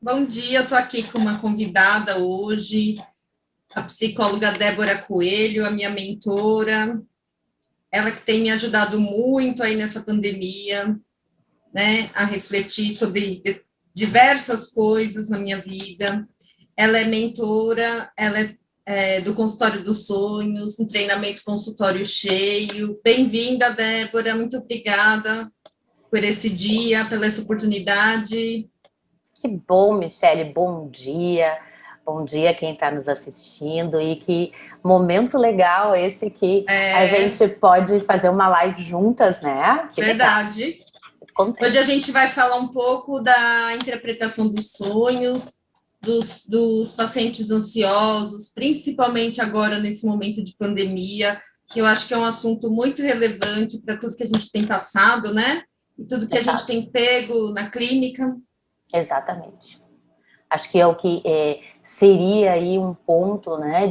Bom dia, eu estou aqui com uma convidada hoje, a psicóloga Débora Coelho, a minha mentora, ela que tem me ajudado muito aí nessa pandemia, né, a refletir sobre diversas coisas na minha vida. Ela é mentora, ela é do Consultório dos Sonhos, um treinamento consultório cheio. Bem-vinda, Débora, muito obrigada por esse dia, pela essa oportunidade. Que bom, Michele, bom dia. Bom dia quem está nos assistindo e que momento legal esse que a gente pode fazer uma live juntas, né? Que verdade. Legal. Contente. Hoje a gente vai falar um pouco da interpretação dos sonhos, dos pacientes ansiosos, principalmente agora nesse momento de pandemia, que eu acho que é um assunto muito relevante para tudo que a gente tem passado, né? E tudo que a gente tem pego na clínica. Exatamente. Acho que é o que seria aí um ponto, né,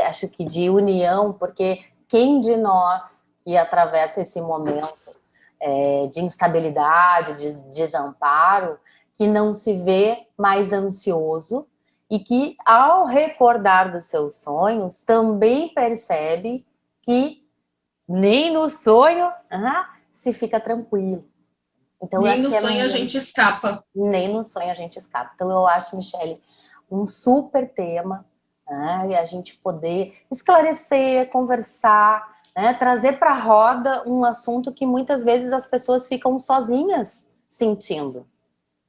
acho que de união, porque quem de nós que atravessa esse momento de instabilidade, de desamparo, que não se vê mais ansioso e que, ao recordar dos seus sonhos, também percebe que nem no sonho se fica tranquilo. Então, nem no sonho a gente escapa. Nem no sonho a gente escapa. Então, eu acho, Michele, um super tema, né? E a gente poder esclarecer, conversar, né? Trazer para a roda um assunto que muitas vezes as pessoas ficam sozinhas sentindo.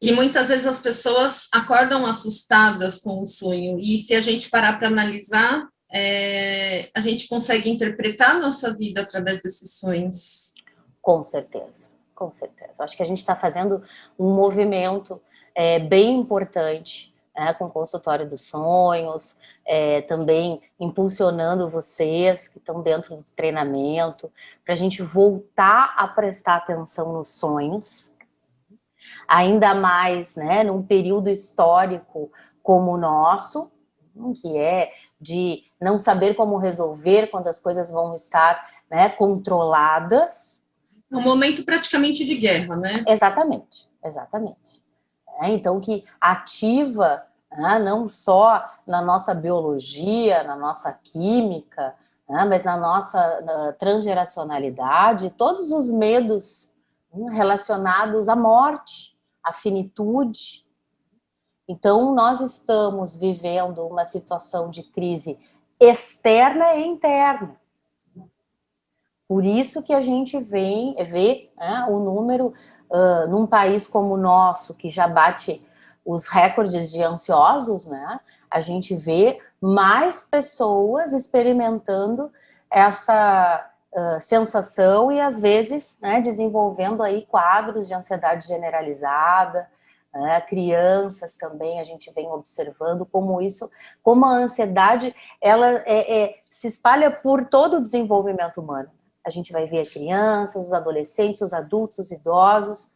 E muitas vezes as pessoas acordam assustadas com o sonho. E se a gente parar para analisar, a gente consegue interpretar a nossa vida através desses sonhos. Com certeza, com certeza. Acho que a gente está fazendo um movimento bem importante, com o Consultório dos Sonhos, também impulsionando vocês que estão dentro do treinamento, para a gente voltar a prestar atenção nos sonhos, ainda mais, né, num período histórico como o nosso, que é de não saber como resolver quando as coisas vão estar, né, controladas. Um momento praticamente de guerra, né? Exatamente, exatamente. Então, que ativa, né, não só na nossa biologia, na nossa química, né, mas na nossa transgeracionalidade, todos os medos relacionados à morte, à finitude. Então, nós estamos vivendo uma situação de crise externa e interna. Por isso que a gente vê o número num país como o nosso, que já bate os recordes de ansiosos, né? A gente vê mais pessoas experimentando essa sensação e às vezes, né, desenvolvendo aí quadros de ansiedade generalizada. Crianças também a gente vem observando como a ansiedade ela se espalha por todo o desenvolvimento humano. A gente vai ver crianças, os adolescentes, os adultos, os idosos,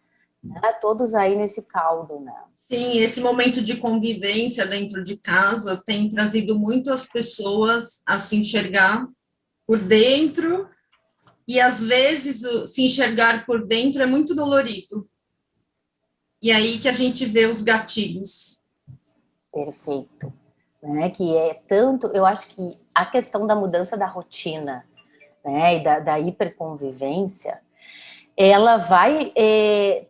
né, todos aí nesse caldo, né? Sim, esse momento de convivência dentro de casa tem trazido muito as pessoas a se enxergar por dentro e, às vezes, se enxergar por dentro é muito dolorido. E aí que a gente vê os gatilhos. Perfeito. Né, que é tanto, eu acho que a questão da mudança da rotina, né, e da hiperconvivência, ela vai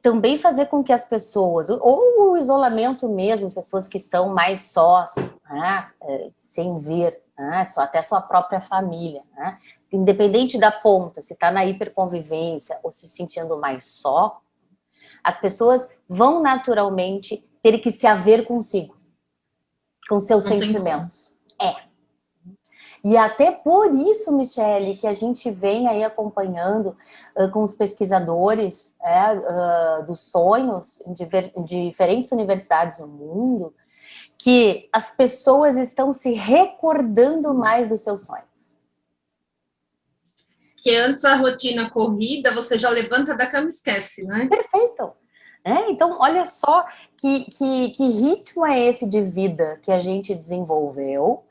também fazer com que as pessoas, ou o isolamento mesmo, pessoas que estão mais sós, né, sem ver, né, até sua própria família, né, independente da ponta, se está na hiperconvivência ou se sentindo mais só, as pessoas vão naturalmente ter que se haver consigo, com seus sentimentos. E até por isso, Michele, que a gente vem aí acompanhando com os pesquisadores dos sonhos em diferentes universidades no mundo, que as pessoas estão se recordando mais dos seus sonhos. Porque antes a rotina corrida, você já levanta da cama e esquece, né? Perfeito. Então, olha só que ritmo é esse de vida que a gente desenvolveu,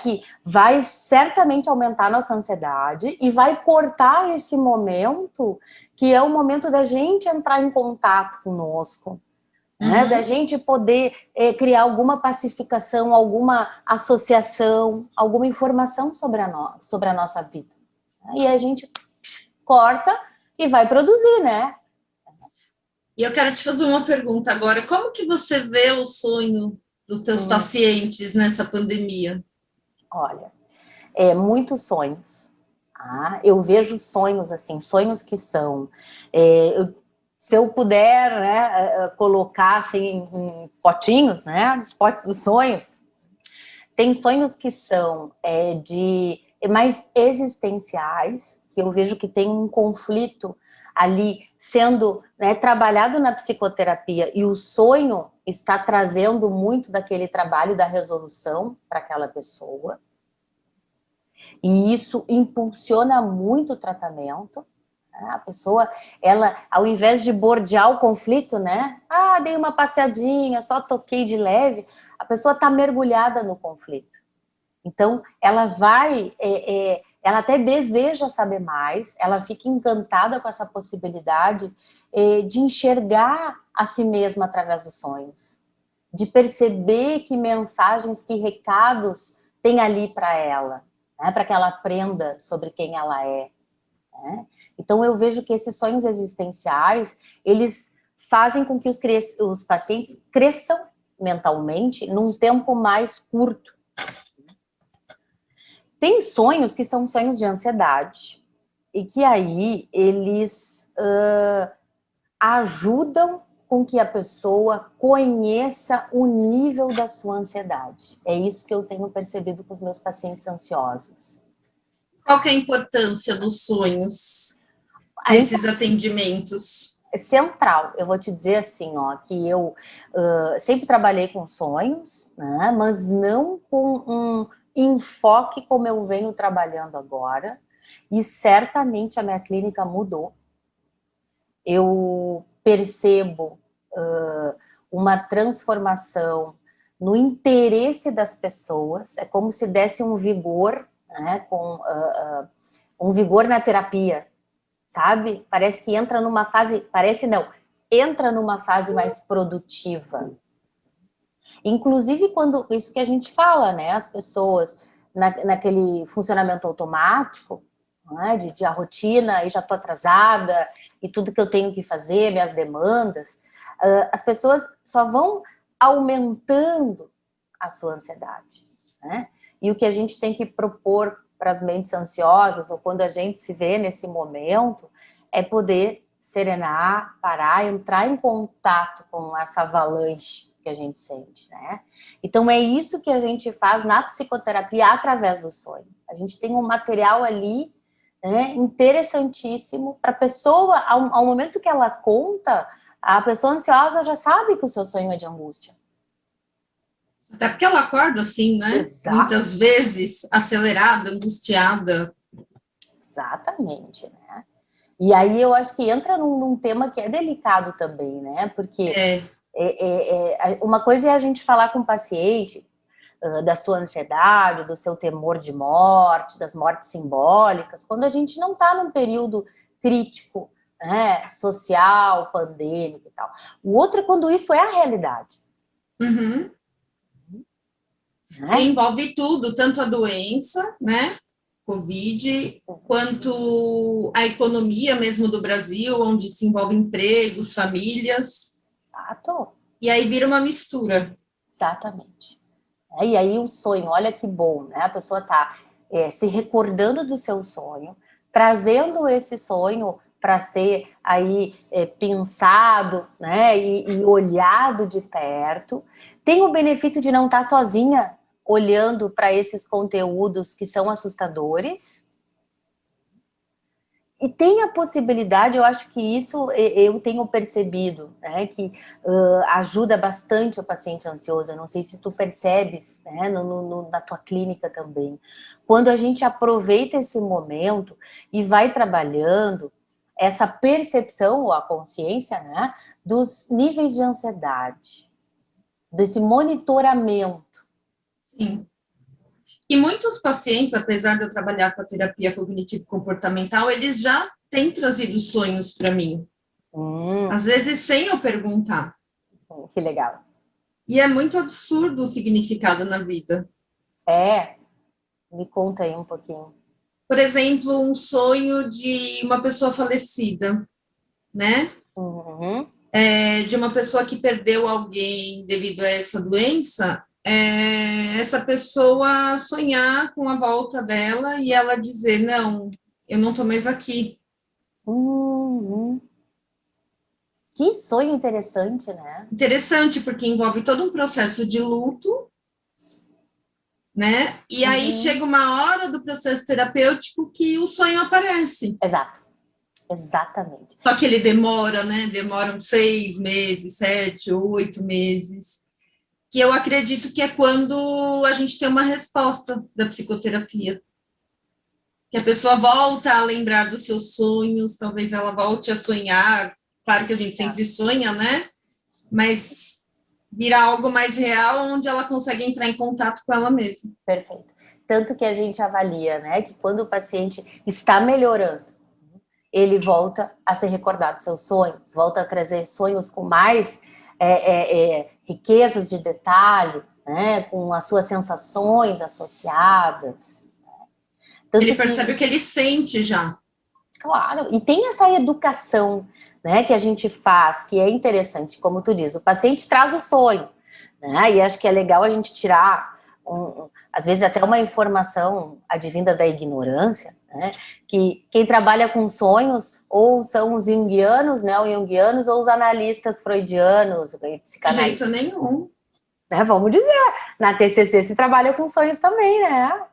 que vai certamente aumentar a nossa ansiedade e vai cortar esse momento que é o momento da gente entrar em contato conosco, né? Da gente poder criar alguma pacificação, alguma associação, alguma informação sobre a nossa vida. E a gente corta e vai produzir, né? E eu quero te fazer uma pergunta agora. Como que você vê o sonho dos teus pacientes nessa pandemia? Olha, muitos sonhos. Tá? Eu vejo sonhos assim, sonhos que são... se eu puder, né, colocar assim, em potinhos, né, os potes dos sonhos, tem sonhos que são mais existenciais, que eu vejo que tem um conflito ali sendo, né, trabalhado na psicoterapia, e o sonho está trazendo muito daquele trabalho da resolução para aquela pessoa. E isso impulsiona muito o tratamento. A pessoa, ela, ao invés de bordear o conflito, né? Dei uma passeadinha, só toquei de leve. A pessoa está mergulhada no conflito. Então, ela vai, ela até deseja saber mais, ela fica encantada com essa possibilidade de enxergar a si mesma através dos sonhos, de perceber que mensagens, que recados tem ali para ela, né, para que ela aprenda sobre quem ela é. Né? Então, eu vejo que esses sonhos existenciais, eles fazem com que os pacientes cresçam mentalmente num tempo mais curto. Tem sonhos que são sonhos de ansiedade e que aí eles ajudam com que a pessoa conheça o nível da sua ansiedade. É isso que eu tenho percebido com os meus pacientes ansiosos. Qual que é a importância dos sonhos nesses atendimentos? É central. Eu vou te dizer assim, ó, que eu sempre trabalhei com sonhos, né, mas não com um enfoque como eu venho trabalhando agora, e certamente a minha clínica mudou. Eu percebo uma transformação no interesse das pessoas, é como se desse um vigor, né, um vigor na terapia, sabe? Parece que entra numa fase, entra numa fase mais produtiva. Inclusive quando, isso que a gente fala, né, as pessoas naquele funcionamento automático, né, de a rotina, e já estou atrasada, e tudo que eu tenho que fazer, minhas demandas, as pessoas só vão aumentando a sua ansiedade, né? E o que a gente tem que propor para as mentes ansiosas, ou quando a gente se vê nesse momento, é poder serenar, parar, entrar em contato com essa avalanche que a gente sente, né? Então é isso que a gente faz na psicoterapia através do sonho. A gente tem um material ali, né, interessantíssimo para a pessoa, ao momento que ela conta, a pessoa ansiosa já sabe que o seu sonho é de angústia. Até porque ela acorda assim, né? Exato. Muitas vezes acelerada, angustiada. Exatamente, né? E aí eu acho que entra num tema que é delicado também, né? Porque uma coisa é a gente falar com o paciente da sua ansiedade, do seu temor de morte, das mortes simbólicas, quando a gente não está num período crítico, né, social, pandêmico e tal. O outro é quando isso é a realidade. Uhum. Né? Envolve tudo, tanto a doença, né, Covid, quanto a economia mesmo do Brasil, onde se envolve empregos, famílias. Exato. E aí vira uma mistura. Exatamente. E aí o sonho, olha que bom, né? A pessoa está se recordando do seu sonho, trazendo esse sonho para ser aí pensado, né? E olhado de perto. Tem o benefício de não estar sozinha olhando para esses conteúdos que são assustadores. E tem a possibilidade, eu acho que isso eu tenho percebido, né, que ajuda bastante o paciente ansioso. Eu não sei se tu percebes, né, na tua clínica também. Quando a gente aproveita esse momento e vai trabalhando essa percepção ou a consciência, né, dos níveis de ansiedade, desse monitoramento. Sim. E muitos pacientes, apesar de eu trabalhar com a terapia cognitivo-comportamental, eles já têm trazido sonhos para mim. Às vezes sem eu perguntar. Que legal. E é muito absurdo o significado na vida. Me conta aí um pouquinho. Por exemplo, um sonho de uma pessoa falecida, né? Uhum. De uma pessoa que perdeu alguém devido a essa doença, essa pessoa sonhar com a volta dela e ela dizer, não, eu não estou mais aqui. Uhum. Que sonho interessante, né? Interessante, porque envolve todo um processo de luto, né? E aí chega uma hora do processo terapêutico que o sonho aparece. Exato. Exatamente. Só que ele demora, né? Demoram 6 meses, 7, 8 meses. Que eu acredito que é quando a gente tem uma resposta da psicoterapia. Que a pessoa volta a lembrar dos seus sonhos, talvez ela volte a sonhar. Claro que a gente sempre sonha, né? Mas virar algo mais real, onde ela consegue entrar em contato com ela mesma. Perfeito. Tanto que a gente avalia, né, que quando o paciente está melhorando, ele volta a se recordar dos seus sonhos, volta a trazer sonhos com mais riquezas de detalhe, né, com as suas sensações associadas. Tanto ele percebe o que ele sente já. Claro, e tem essa educação, né, que a gente faz, que é interessante, como tu diz, o paciente traz o sonho, né, e acho que é legal a gente tirar, às vezes até uma informação advinda da ignorância, né, que quem trabalha com sonhos ou são os junguianos, né, ou os analistas freudianos, De jeito nenhum. Né, vamos dizer, na TCC se trabalha com sonhos também, né?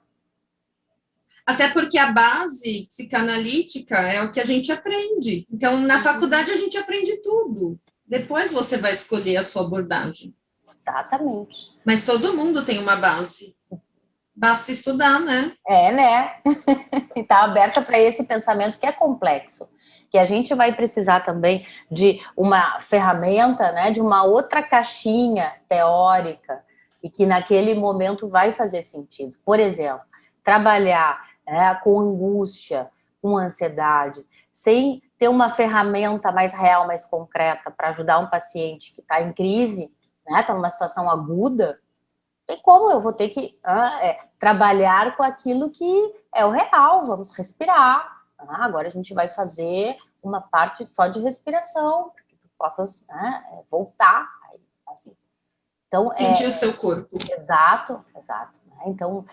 Até porque a base psicanalítica é o que a gente aprende. Então, na faculdade, a gente aprende tudo. Depois você vai escolher a sua abordagem. Exatamente. Mas todo mundo tem uma base. Basta estudar, né? Né? E tá aberta para esse pensamento que é complexo. Que a gente vai precisar também de uma ferramenta, né? De uma outra caixinha teórica e que naquele momento vai fazer sentido. Por exemplo, trabalhar com angústia, com ansiedade, sem ter uma ferramenta mais real, mais concreta para ajudar um paciente que está em crise, né? Está numa situação aguda, tem como, eu vou ter que trabalhar com aquilo que é o real, vamos respirar. Agora a gente vai fazer uma parte só de respiração, para que tu possas voltar à vida. Então, sentir o seu corpo. Exato. Então,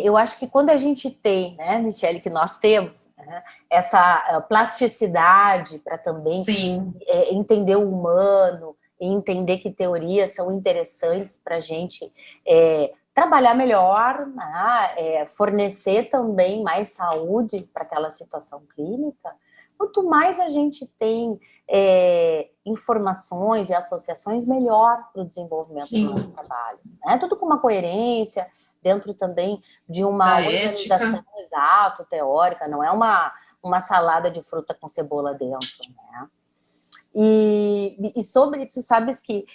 eu acho que quando a gente tem, né, Michele, que nós temos, né, essa plasticidade para também entender o humano, e entender que teorias são interessantes para a gente trabalhar melhor, né, fornecer também mais saúde para aquela situação clínica. Quanto mais a gente tem informações e associações, melhor para o desenvolvimento do nosso trabalho. Né? Tudo com uma coerência, dentro também de uma organização exato, teórica, não é uma salada de fruta com cebola dentro, né? E sobre, tu sabes que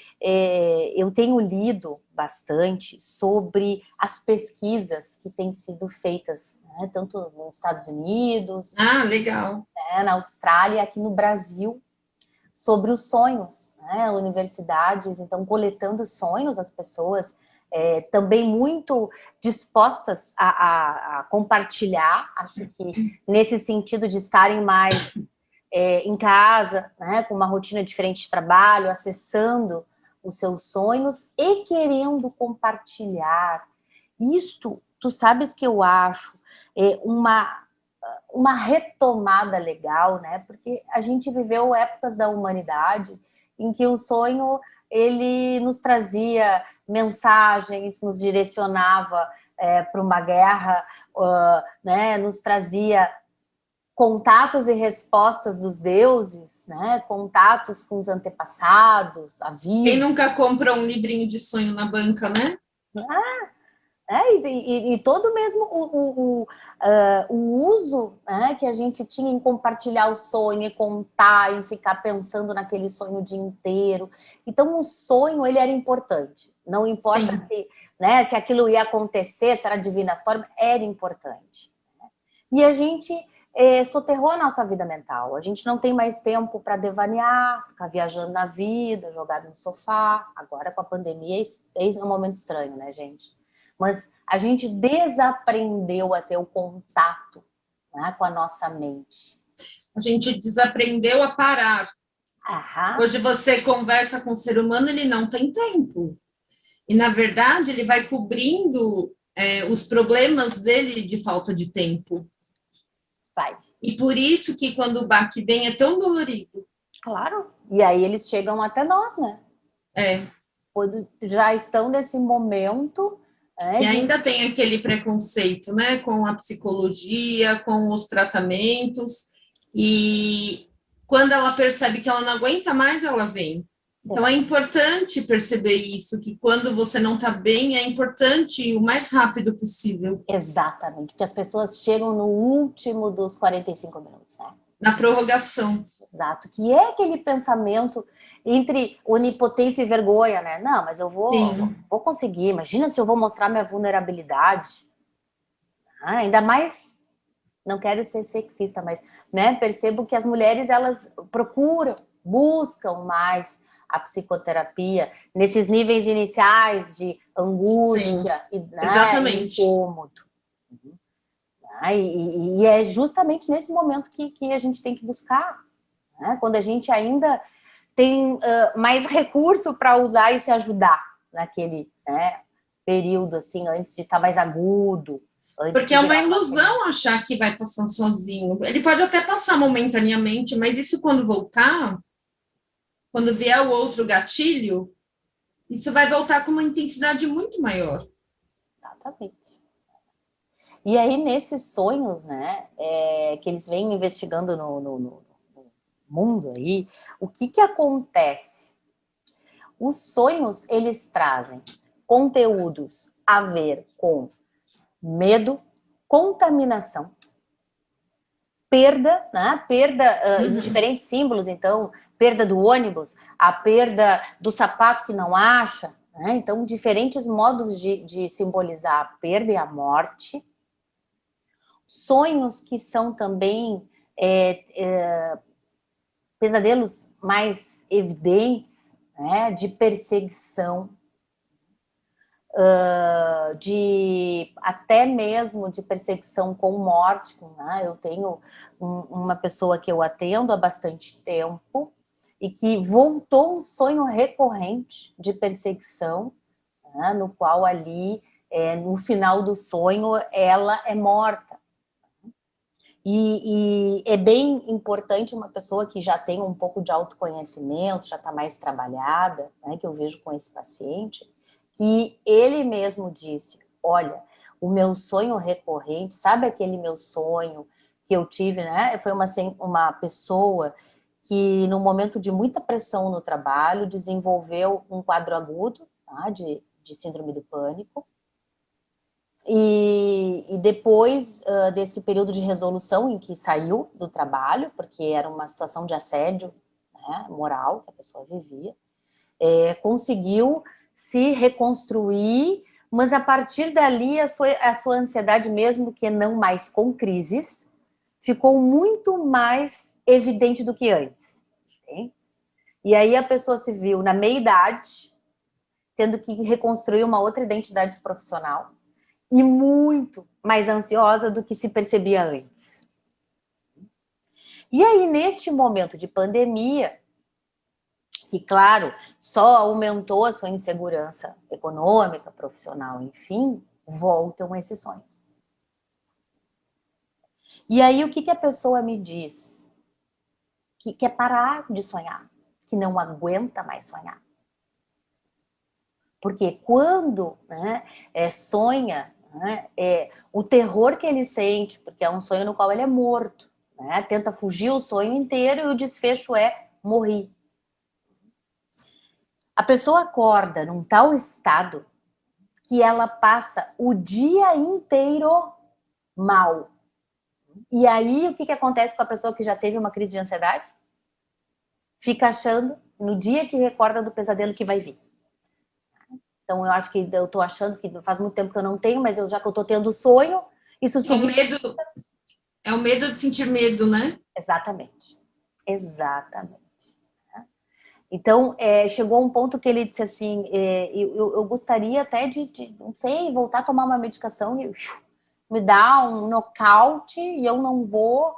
eu tenho lido bastante sobre as pesquisas que têm sido feitas, né, tanto nos Estados Unidos, legal, na Austrália, aqui no Brasil, sobre os sonhos, né, universidades, então coletando sonhos, as pessoas também muito dispostas a compartilhar, acho que nesse sentido de estarem mais em casa, né, com uma rotina diferente de trabalho, acessando os seus sonhos e querendo compartilhar. Isto, tu sabes que eu acho uma retomada legal, né? Porque a gente viveu épocas da humanidade em que o sonho ele nos trazia mensagens, nos direcionava para uma guerra, né? Nos trazia contatos e respostas dos deuses, né? Contatos com os antepassados, a vida. Quem nunca compra um livrinho de sonho na banca, né? E todo mesmo o uso, né, que a gente tinha em compartilhar o sonho, em contar, em ficar pensando naquele sonho o dia inteiro. Então, o sonho, ele era importante. Não importa se aquilo ia acontecer, se era divinatório, era importante. E a gente soterrou a nossa vida mental. A gente não tem mais tempo para devanear, ficar viajando na vida, jogado no sofá. Agora, com a pandemia, é um momento estranho, né, gente? Mas a gente desaprendeu a ter o contato, né, com a nossa mente. A gente desaprendeu a parar. Aham. Hoje você conversa com o ser humano, ele não tem tempo. E, na verdade, ele vai cobrindo os problemas dele de falta de tempo. Vai. E por isso que quando o baque vem é tão dolorido. Claro. E aí eles chegam até nós, né? Quando já estão nesse momento. E ainda tem aquele preconceito, né, com a psicologia, com os tratamentos, e quando ela percebe que ela não aguenta mais, ela vem. Então é importante perceber isso, que quando você não está bem, é importante ir o mais rápido possível. Exatamente, porque as pessoas chegam no último dos 45 minutos, né? Na prorrogação. Exato, que é aquele pensamento entre onipotência e vergonha, né? Não, mas eu vou conseguir. Imagina se eu vou mostrar minha vulnerabilidade. Ainda mais, não quero ser sexista, mas né, percebo que as mulheres, elas procuram, buscam mais a psicoterapia nesses níveis iniciais de angústia e, né, exatamente. incômodo. E é justamente nesse momento que a gente tem que buscar, né? Quando a gente ainda tem mais recurso para usar e se ajudar naquele, né, período, assim, antes de estar mais agudo. Porque é uma ilusão achar que vai passar sozinho. Ele pode até passar momentaneamente, mas isso quando voltar, quando vier o outro gatilho, isso vai voltar com uma intensidade muito maior. Exatamente. E aí, nesses sonhos, né, que eles vêm investigando no mundo aí, o que acontece? Os sonhos, eles trazem conteúdos a ver com medo, contaminação, perda, né? Perda em diferentes símbolos, então, perda do ônibus, a perda do sapato que não acha, né? Então, diferentes modos de simbolizar a perda e a morte. Sonhos que são também pesadelos mais evidentes, né? De perseguição, até mesmo de perseguição com morte, né? Eu tenho uma pessoa que eu atendo há bastante tempo e que voltou um sonho recorrente de perseguição, né? No qual ali, no final do sonho, ela é morta. E é bem importante uma pessoa que já tem um pouco de autoconhecimento, já está mais trabalhada, né, que eu vejo com esse paciente, que ele mesmo disse, olha, o meu sonho recorrente, sabe aquele meu sonho que eu tive, né? Foi uma pessoa que, no momento de muita pressão no trabalho, desenvolveu um quadro agudo, tá, de síndrome do pânico. E depois desse período de resolução em que saiu do trabalho, porque era uma situação de assédio, né, moral que a pessoa vivia, conseguiu se reconstruir, mas a partir dali a sua ansiedade, mesmo que não mais com crises, ficou muito mais evidente do que antes. Entende? E aí a pessoa se viu na meia-idade, tendo que reconstruir uma outra identidade profissional, e muito mais ansiosa do que se percebia antes. E aí, neste momento de pandemia, que, claro, só aumentou a sua insegurança econômica, profissional, enfim, voltam esses sonhos. E aí, o que a pessoa me diz? Que quer parar de sonhar, que não aguenta mais sonhar. Porque quando, né, sonha, né, o terror que ele sente, porque é um sonho no qual ele é morto, né, tenta fugir o sonho inteiro e o desfecho é morrer. A pessoa acorda num tal estado que ela passa o dia inteiro mal. E aí, o que acontece com a pessoa que já teve uma crise de ansiedade? Fica achando, no dia que recorda do pesadelo, que vai vir. Então, eu acho que eu tô achando que faz muito tempo que eu não tenho, mas já que eu tô tendo sonho, isso significa... É o medo de sentir medo, né? Exatamente. Exatamente. Então, chegou um ponto que ele disse assim, eu gostaria até não sei, voltar a tomar uma medicação e me dar um nocaute e eu não vou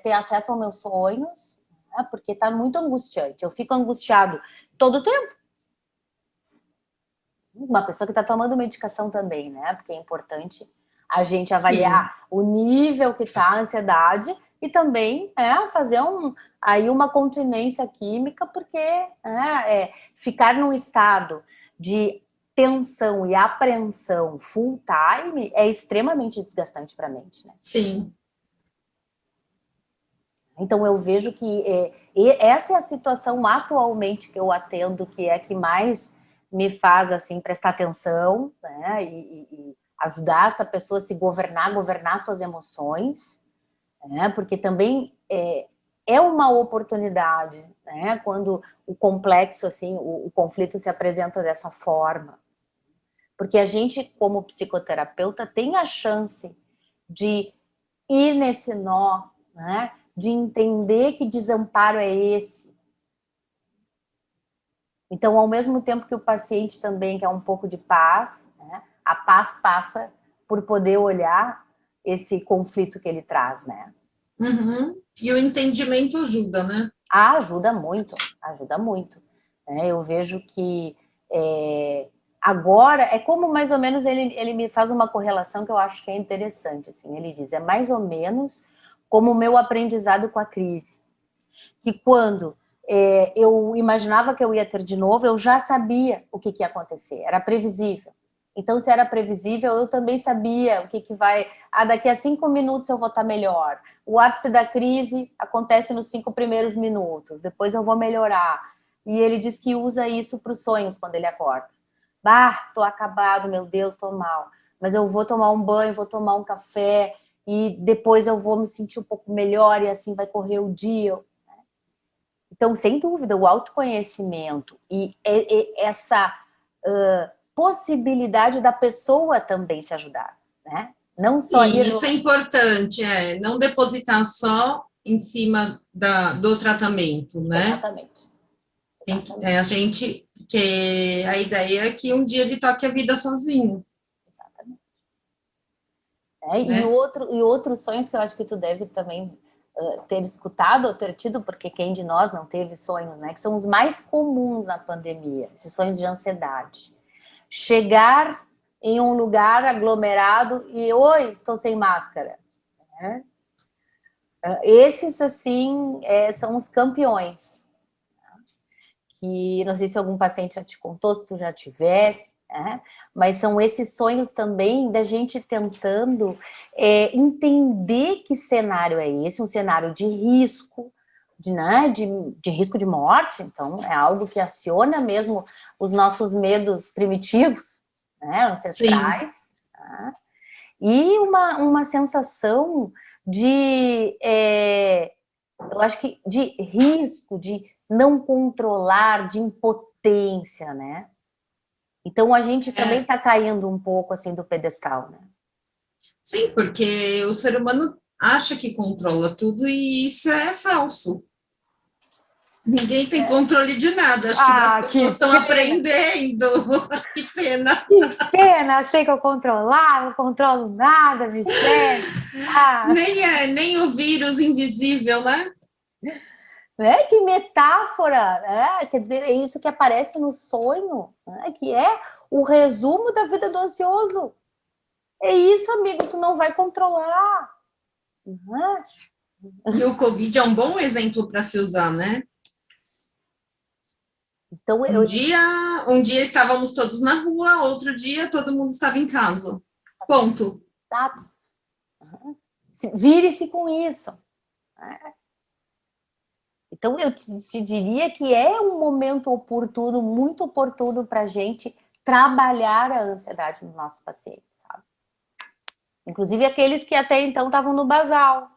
ter acesso aos meus sonhos, né, porque está muito angustiante. Eu fico angustiado todo o tempo. Uma pessoa que está tomando medicação também, né? Porque é importante a gente avaliar Sim. o nível que está a ansiedade e também fazer aí uma continência química, porque ficar num estado de tensão e apreensão full time é extremamente desgastante para a mente, né? Sim. Então eu vejo que essa é a situação atualmente que eu atendo, que é que mais me faz assim prestar atenção, né? E ajudar essa pessoa a se governar suas emoções, né? Porque também é uma oportunidade, né? Quando o complexo, assim, o conflito se apresenta dessa forma. Porque a gente, como psicoterapeuta, tem a chance de ir nesse nó, né? De entender que desamparo é esse. Então, ao mesmo tempo que o paciente também quer um pouco de paz, né? A paz passa por poder olhar esse conflito que ele traz, né? Uhum. E o entendimento ajuda, né? Ajuda muito, ajuda muito. Eu vejo que agora é como mais ou menos ele me faz uma correlação que eu acho que é interessante. Assim, ele diz, é mais ou menos como o meu aprendizado com a crise. Que quando eu imaginava que eu ia ter de novo, eu já sabia o que ia acontecer, era previsível. Então, se era previsível, eu também sabia o que vai... daqui a 5 minutos eu vou estar melhor. O ápice da crise acontece nos 5 primeiros minutos, depois eu vou melhorar. E ele diz que usa isso para os sonhos quando ele acorda. Tô acabado, meu Deus, tô mal. Mas eu vou tomar um banho, vou tomar um café e depois eu vou me sentir um pouco melhor e assim vai correr o dia. Então, sem dúvida, o autoconhecimento e essa possibilidade da pessoa também se ajudar, né? Não só Sim, ir... isso é importante, não depositar só em cima do tratamento, né? Exatamente. A gente, que a ideia é que um dia ele toque a vida sozinho. Exatamente. Né? E outros sonhos que eu acho que tu deve também ter escutado ou ter tido, porque quem de nós não teve sonhos, né? Que são os mais comuns na pandemia, esses sonhos de ansiedade. Chegar em um lugar aglomerado e, oi, estou sem máscara. Né? Esses, assim, são os campeões. Que não sei se algum paciente já te contou, se tu já tivesse, né? Mas são esses sonhos também da gente tentando entender que cenário é esse, um cenário de risco, né? de risco de morte, então é algo que aciona mesmo os nossos medos primitivos, né? Sim, Ancestrais, né? E uma sensação de, eu acho que de risco, de não controlar, de impotência, né? Então a gente também está caindo um pouco assim do pedestal, né? sim, porque o ser humano acha que controla tudo e isso é falso. Ninguém tem controle de nada, acho que as pessoas Que estão pena! aprendendo. Que pena. Que pena! Achei que eu controlava, não controlo nada, Michele. Nem o vírus invisível, né? Né? Que metáfora, né? Quer dizer, é isso que aparece no sonho, né? Que é o resumo da vida do ansioso. É isso, amigo, tu não vai controlar. Né? E o Covid é um bom exemplo para se usar, né? Então, Um dia estávamos todos na rua, outro dia todo mundo estava em casa. Ponto. vire-se com isso. Né? Então, eu te diria que é um momento oportuno, muito oportuno para a gente trabalhar a ansiedade nos nossos pacientes, sabe? Inclusive aqueles que até então estavam no basal.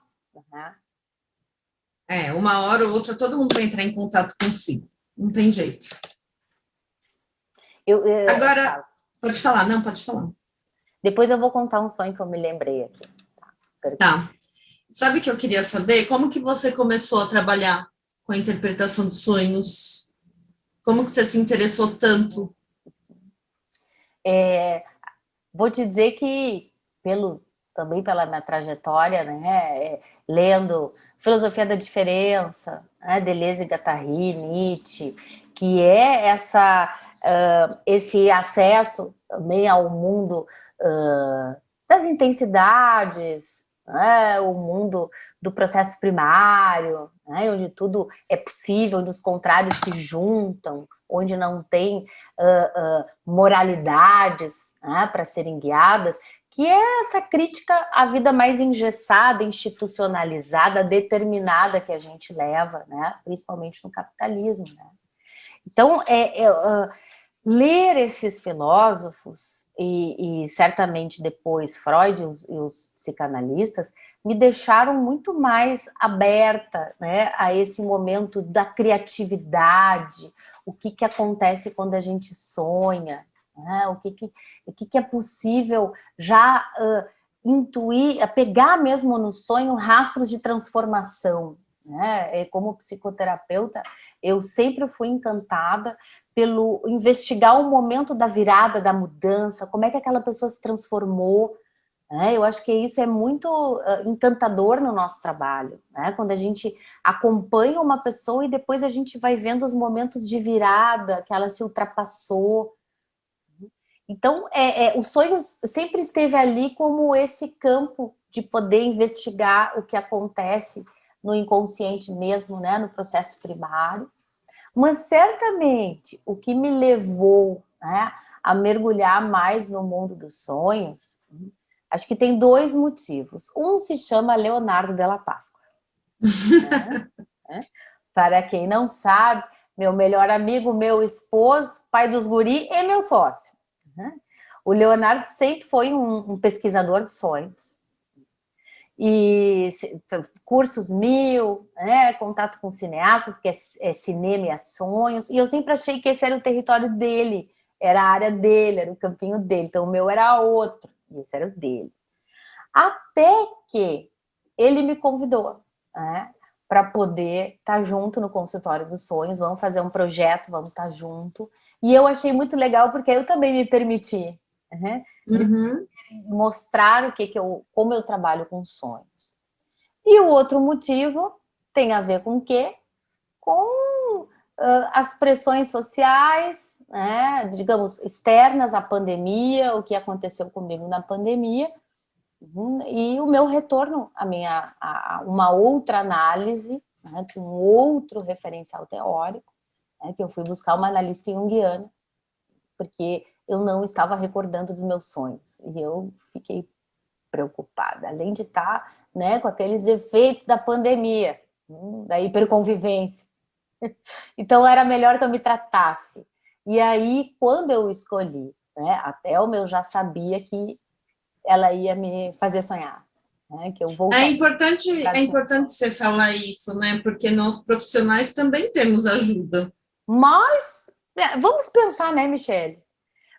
Né? Uma hora ou outra todo mundo vai entrar em contato consigo. Não tem jeito. Agora, Falo. pode falar, não, pode falar. Depois eu vou contar um sonho que eu me lembrei aqui. Tá. Sabe o que eu queria saber? Como que você começou a trabalhar com a interpretação dos sonhos? Como que você se interessou tanto? É, vou te dizer que, também pela minha trajetória, né, lendo Filosofia da Diferença, né, Deleuze e Guattari, Nietzsche, que é esse acesso também ao mundo das intensidades, né, o mundo do processo primário, né, onde tudo é possível, onde os contrários se juntam, onde não tem moralidades, né, para serem guiadas, que é essa crítica à vida mais engessada, institucionalizada, determinada que a gente leva, né, principalmente no capitalismo. Né? Então, ler esses filósofos e certamente depois Freud e os psicanalistas me deixaram muito mais aberta, né, a esse momento da criatividade, o que acontece quando a gente sonha, né, o que é possível já intuir, pegar mesmo no sonho rastros de transformação. Né? Como psicoterapeuta, eu sempre fui encantada pelo investigar o momento da virada, da mudança, como é que aquela pessoa se transformou. Né? Eu acho que isso é muito encantador no nosso trabalho, né? Quando a gente acompanha uma pessoa e depois a gente vai vendo os momentos de virada, que ela se ultrapassou. Então, o sonho sempre esteve ali como esse campo de poder investigar o que acontece no inconsciente mesmo, né? No processo primário. Mas certamente o que me levou, né, a mergulhar mais no mundo dos sonhos, acho que tem dois motivos. Um se chama Leonardo Della Pasqua. Né? Para quem não sabe, meu melhor amigo, meu esposo, pai dos guri e meu sócio. Né? O Leonardo sempre foi um pesquisador de sonhos. E cursos mil, né, contato com cineastas, porque é cinema e é sonhos, e eu sempre achei que esse era o território dele, era a área dele, era o campinho dele, então o meu era outro, e esse era o dele. Até que ele me convidou, né, para poder estar junto no consultório dos sonhos, vamos fazer um projeto, vamos estar junto, e eu achei muito legal, porque eu também me permiti, né, de Uhum. mostrar como eu trabalho com sonhos. E o outro motivo tem a ver com o quê? Com as pressões sociais, né, digamos, externas à pandemia, o que aconteceu comigo na pandemia, e o meu retorno a uma outra análise, né, com outro referencial teórico, né, que eu fui buscar uma analista junguiana, porque eu não estava recordando dos meus sonhos, e eu fiquei preocupada, além de estar, né, com aqueles efeitos da pandemia, da hiperconvivência. Então era melhor que eu me tratasse. E aí, quando eu escolhi, né, a Thelma, eu já sabia que ela ia me fazer sonhar, né, que eu voltaria É para meus importante sonhos. você falar isso, né? Porque nós profissionais também temos ajuda. Mas vamos pensar, né, Michele?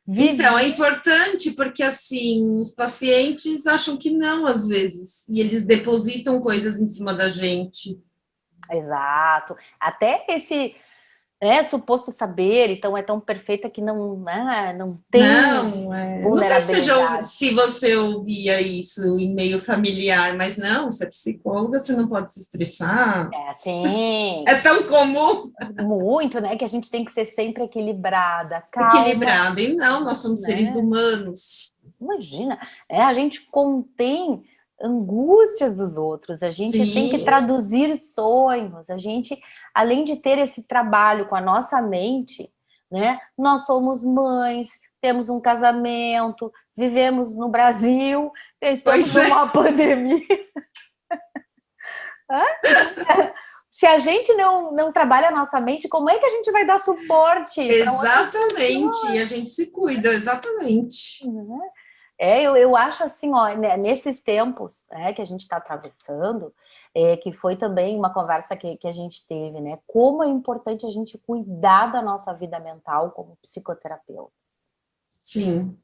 Então, é Viver, importante porque, assim, os pacientes acham que não, às vezes, e eles depositam coisas em cima da gente. exato. Até esse suposto saber, então é tão perfeita que não, né, não tem Não, não sei vulnerabilidade. se você ouvia isso em meio familiar, mas não, você é psicóloga, você não pode se estressar. É assim, É tão comum, muito, né? Que a gente tem que ser sempre equilibrada, calma, equilibrada. E não, nós somos seres né? humanos. Imagina, a gente contém angústias dos outros, a gente tem que Sim, traduzir sonhos, a gente, além de ter esse trabalho com a nossa mente, né? Nós somos mães, temos um casamento, vivemos no Brasil, estamos pois é, numa pandemia. Se a gente não trabalha a nossa mente, como é que a gente vai dar suporte para outras exatamente. E pessoas? a gente se cuida, exatamente. Né? Eu acho assim, ó, né, nesses tempos que a gente está atravessando, que foi também uma conversa que a gente teve, né? Como é importante a gente cuidar da nossa vida mental como psicoterapeutas. Sim.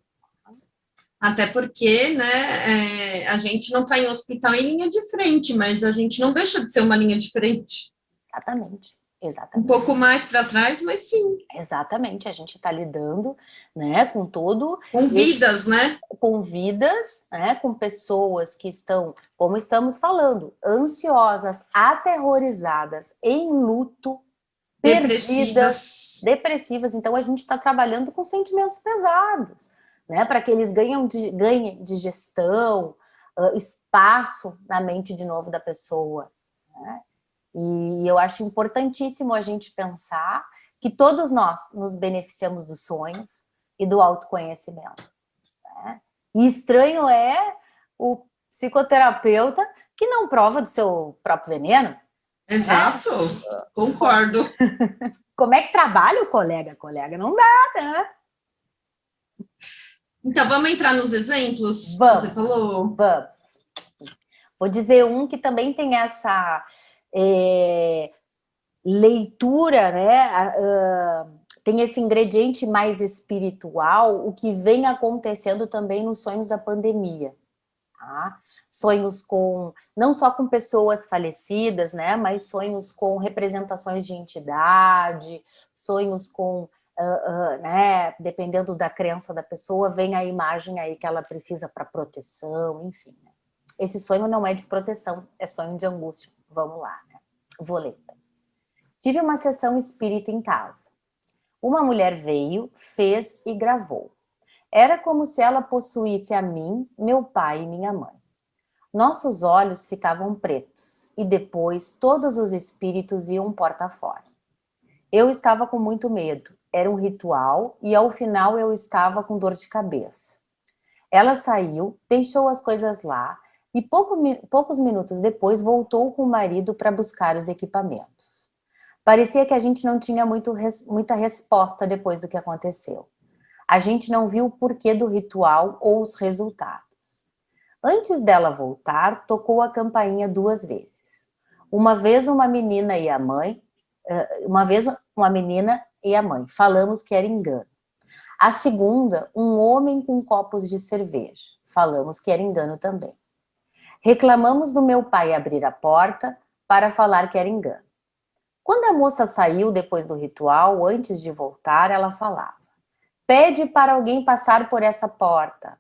Até porque, né, a gente não está em hospital em linha de frente, mas a gente não deixa de ser uma linha de frente. Exatamente, Um exatamente. pouco mais para trás, mas sim. Exatamente, a gente está lidando, né, com todo Com esse, vidas, né? com vidas, né, com pessoas que estão, como estamos falando, ansiosas, aterrorizadas, em luto, perdidas, Depressivas. depressivas. Então a gente está trabalhando com sentimentos pesados, né, para que eles ganhem digestão, espaço na mente de novo da pessoa, né? E eu acho importantíssimo a gente pensar que todos nós nos beneficiamos dos sonhos e do autoconhecimento, né? E estranho é o psicoterapeuta que não prova do seu próprio veneno, né? Exato, concordo. Como é que trabalha o colega? Colega não dá, né? Então, vamos entrar nos exemplos que você Vamos, falou? vamos. Vou dizer um que também tem essa leitura, né? Tem esse ingrediente mais espiritual, o que vem acontecendo também nos sonhos da pandemia. Tá? Sonhos com, não só com pessoas falecidas, né? Mas sonhos com representações de entidade, sonhos com, né? Dependendo da crença da pessoa, vem a imagem aí que ela precisa para proteção, enfim. Né? Esse sonho não é de proteção, é sonho de angústia. Vamos lá, né? Vou ler. Tive uma sessão espírita em casa. Uma mulher veio, fez e gravou. Era como se ela possuísse a mim, meu pai e minha mãe. Nossos olhos ficavam pretos e depois todos os espíritos iam porta fora. Eu estava com muito medo. Era um ritual e ao final eu estava com dor de cabeça. Ela saiu, deixou as coisas lá e poucos minutos depois voltou com o marido para buscar os equipamentos. Parecia que a gente não tinha muita resposta depois do que aconteceu. A gente não viu o porquê do ritual ou os resultados. Antes dela voltar, tocou a campainha 2 vezes. Uma vez uma menina e a mãe, uma vez uma menina e a mãe. Falamos que era engano. A segunda, um homem com copos de cerveja. Falamos que era engano também. Reclamamos do meu pai abrir a porta para falar que era engano. Quando a moça saiu depois do ritual, antes de voltar, ela falava: pede para alguém passar por essa porta.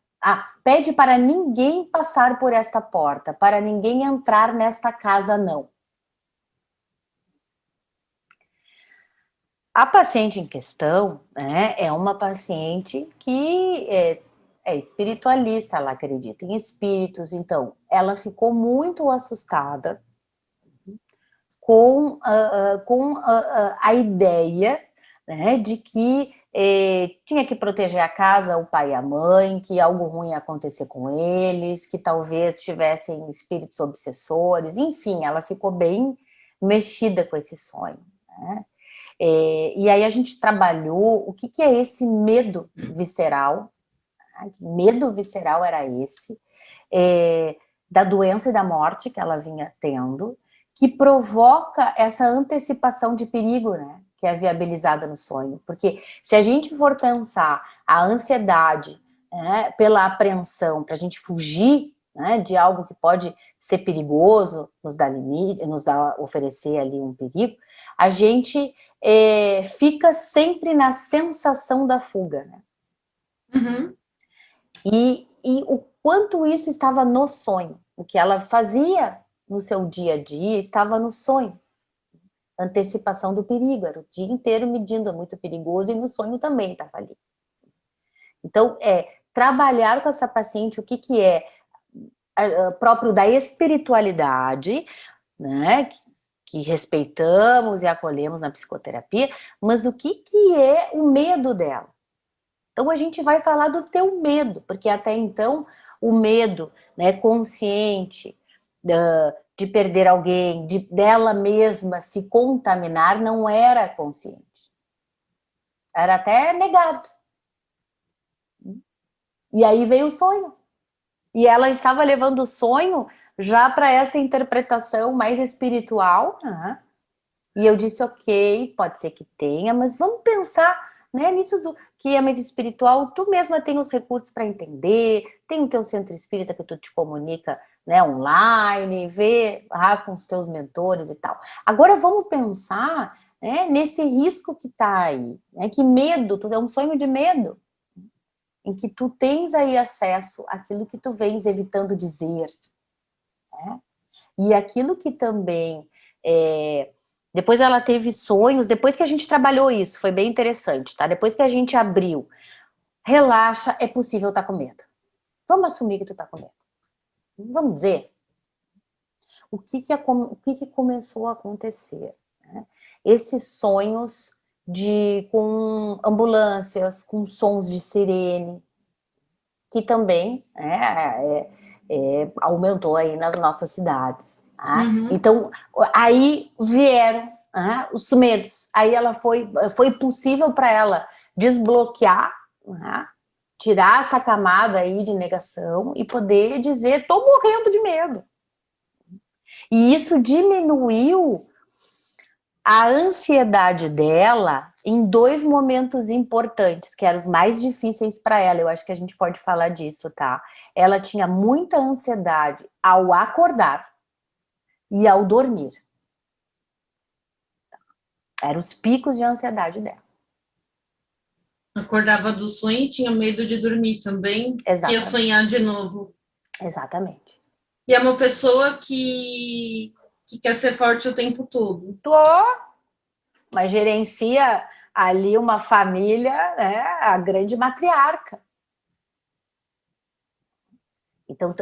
Pede para ninguém passar por esta porta, para ninguém entrar nesta casa, não. A paciente em questão, né, é uma paciente que é espiritualista, ela acredita em espíritos, então ela ficou muito assustada com a ideia, né, de que tinha que proteger a casa, o pai e a mãe, que algo ruim ia acontecer com eles, que talvez tivessem espíritos obsessores, enfim, ela ficou bem mexida com esse sonho, né? E aí a gente trabalhou o que é esse medo visceral, né? Que medo visceral era esse, da doença e da morte que ela vinha tendo, que provoca essa antecipação de perigo, né? Que é viabilizada no sonho. Porque se a gente for pensar a ansiedade, né, pela apreensão, para a gente fugir, né, de algo que pode ser perigoso, nos dar limite, oferecer ali um perigo, a gente fica sempre na sensação da fuga, né? Uhum. E o quanto isso estava no sonho, o que ela fazia no seu dia a dia estava no sonho. Antecipação do perigo, era o dia inteiro medindo, é muito perigoso, e no sonho também estava ali. Então, trabalhar com essa paciente o que é próprio da espiritualidade, né, que respeitamos e acolhemos na psicoterapia, mas o que é o medo dela. Então a gente vai falar do teu medo, porque até então o medo, né, consciente de perder alguém, dela mesma se contaminar, não era consciente. Era até negado. E aí veio o sonho. E ela estava levando o sonho já para essa interpretação mais espiritual, né? E eu disse, ok, pode ser que tenha, mas vamos pensar, né, nisso que é mais espiritual, tu mesma tem os recursos para entender, tem o teu centro espírita que tu te comunica, né, online, vê com os teus mentores e tal. Agora vamos pensar, né, nesse risco que tá aí, né, que medo, tu é um sonho de medo, em que tu tens aí acesso àquilo que tu vens evitando dizer, né? E aquilo que também depois ela teve sonhos, depois que a gente trabalhou isso, foi bem interessante, tá? Depois que a gente abriu, relaxa, é possível estar com medo. Vamos assumir que tu tá com medo. Vamos dizer o que começou a acontecer, né? Esses sonhos com ambulâncias, com sons de sirene, que também aumentou aí nas nossas cidades. Tá? Então, aí vieram os medos. Aí ela foi possível para ela desbloquear, tirar essa camada aí de negação e poder dizer, tô morrendo de medo. E isso diminuiu a ansiedade dela em 2 momentos importantes, que eram os mais difíceis para ela. Eu acho que a gente pode falar disso, tá? Ela tinha muita ansiedade ao acordar e ao dormir. Eram os picos de ansiedade dela. Acordava do sonho e tinha medo de dormir também, que ia sonhar de novo. Exatamente. E é uma pessoa que quer ser forte o tempo todo. Mas gerencia ali uma família, né, a grande matriarca. Então,